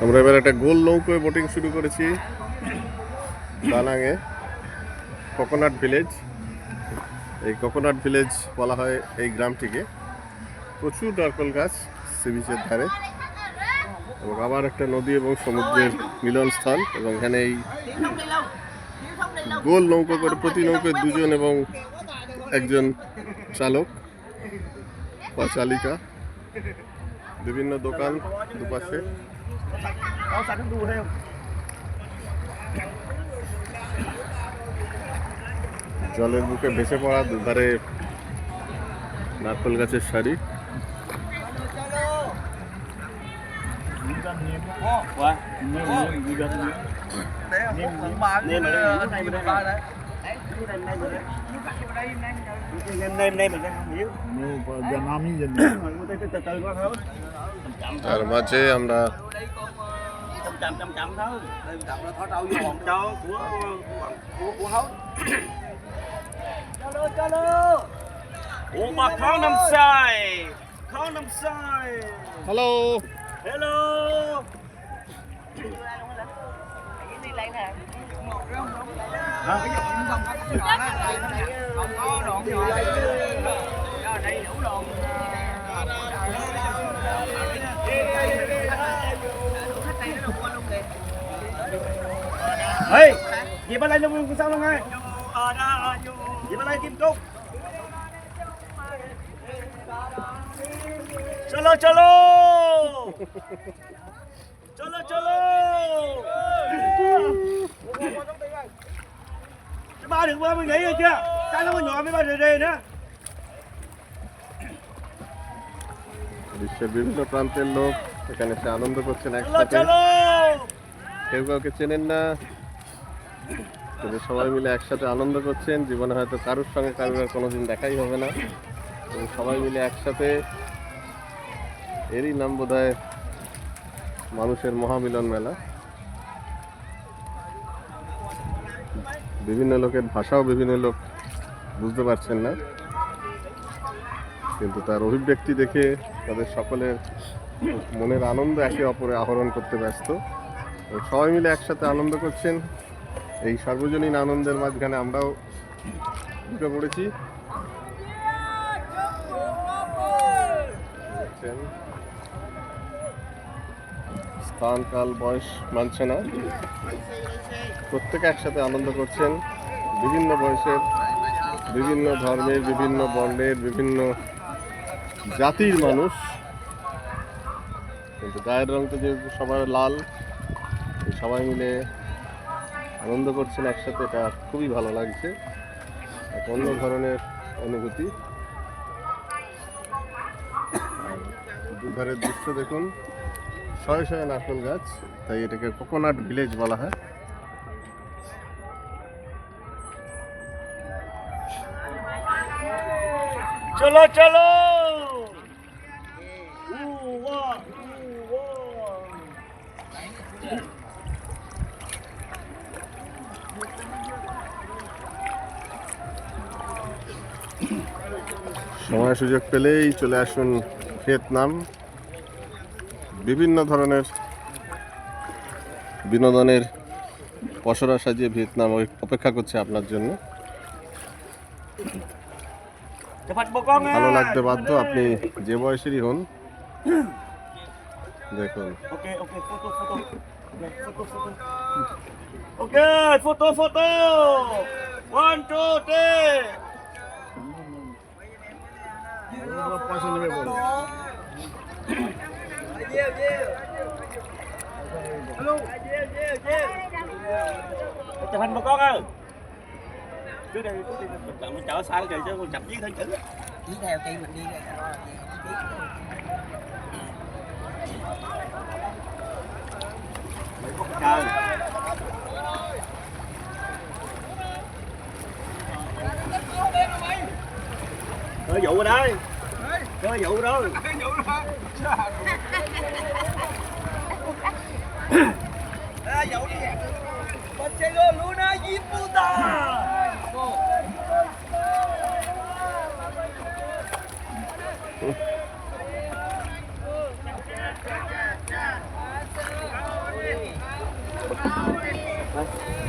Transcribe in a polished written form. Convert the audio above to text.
আমরা এবার একটা গোল নৌকোয় বোটিং শুরু করেছি দানাঙে কোকোনাট ভিলেজ। এই কোকোনাট ভিলেজ বলা হয় এই গ্রামটিকে। প্রচুর নারকেল গাছ সি বিচের ধারে এবং আবার একটা নদী এবং সমুদ্রের মিলনস্থল। এবং এখানে এই গোল নৌকো করে প্রতি নৌকোয় দুজন এবং একজন চালক বা চালিকা। বিভিন্ন দোকান দুপাশে। জলের বুকে ভেসে পড়া দুধারে নারকেল গাছের সারি। তার মাঝে আমরা chậm thôi, chậm là thoát đầu vô hồn cho của hấu. Chalo. Ủa mà khó năm sai. Hello Hello. Đi lấy nè. Hả? Không có đoạn rồi. Đây đủ đoạn. Ê, gì bên đây luôn sao luôn ngay? Gì bên đây kim cúc? Chalo. Cái ba được ba mới nghỉ rồi chưa? Cái nó nhỏ với ba rề nữa. বিশ্বের বিভিন্ন প্রান্তের লোক এখানে এসে আনন্দ করছেন একসাথে। কেউ কাউকে চেনেন না, তবে সবাই মিলে একসাথে আনন্দ করছেন। জীবনে হয়তো কারোর সঙ্গে কারোর আর কোনোদিন দেখাই হবে না, তবে সবাই মিলে একসাথে। এরই নাম বোধহয় মানুষের মহামিলন মেলা। বিভিন্ন লোকের ভাষাও বিভিন্ন লোক বুঝতে পারছেন না, কিন্তু তার অভিব্যক্তি দেখে তাদের সকলের মনের আনন্দ একে অপরে আহরণ করতে ব্যস্ত। সবাই মিলে একসাথে আনন্দ করছেন। এই সর্বজনীন আনন্দের মাঝখানে আমরাও ঢুকে পড়েছি। স্থান কাল বয়স মানছে না, প্রত্যেকে একসাথে আনন্দ করছেন। বিভিন্ন বয়সের, বিভিন্ন ধর্মের, বিভিন্ন বর্ণের, বিভিন্ন জাতির মানুষ, কিন্তু গায়ের রংটা যেহেতু সবার লাল, সবাই মিলে আনন্দ করছেন একসাথে। এটা খুবই ভালো লাগছে, এক অন্য ধরনের অনুভূতি। দুধারের দৃশ্য দেখুন, শয়ে শয়ে নারকেল গাছ, তাই এটাকে কোকোনাট ভিলেজ বলা হয়। চলো সময় সুযোগ পেলেই চলে আসুন ভিয়েতনাম। বিভিন্ন ধরনের বিনোদনের পসরা সাজিয়ে ভিয়েতনাম অপেক্ষা করছে আপনার জন্য। ভালো লাগতে বাধ্য, আপনি যে বয়সেরই হন। দেখুন ফটো 1 2 3 পয়সা নেবে বলো। chụp hình một con ơi. Trước đây mình chở sai kìa chứ chụp với thôi chữ. Chỉ theo chị mình đi đây. Trời. Có vụ rồi đây. Có vụ đó. Vụ đi. Marcelo Luna Yiputa. Hả?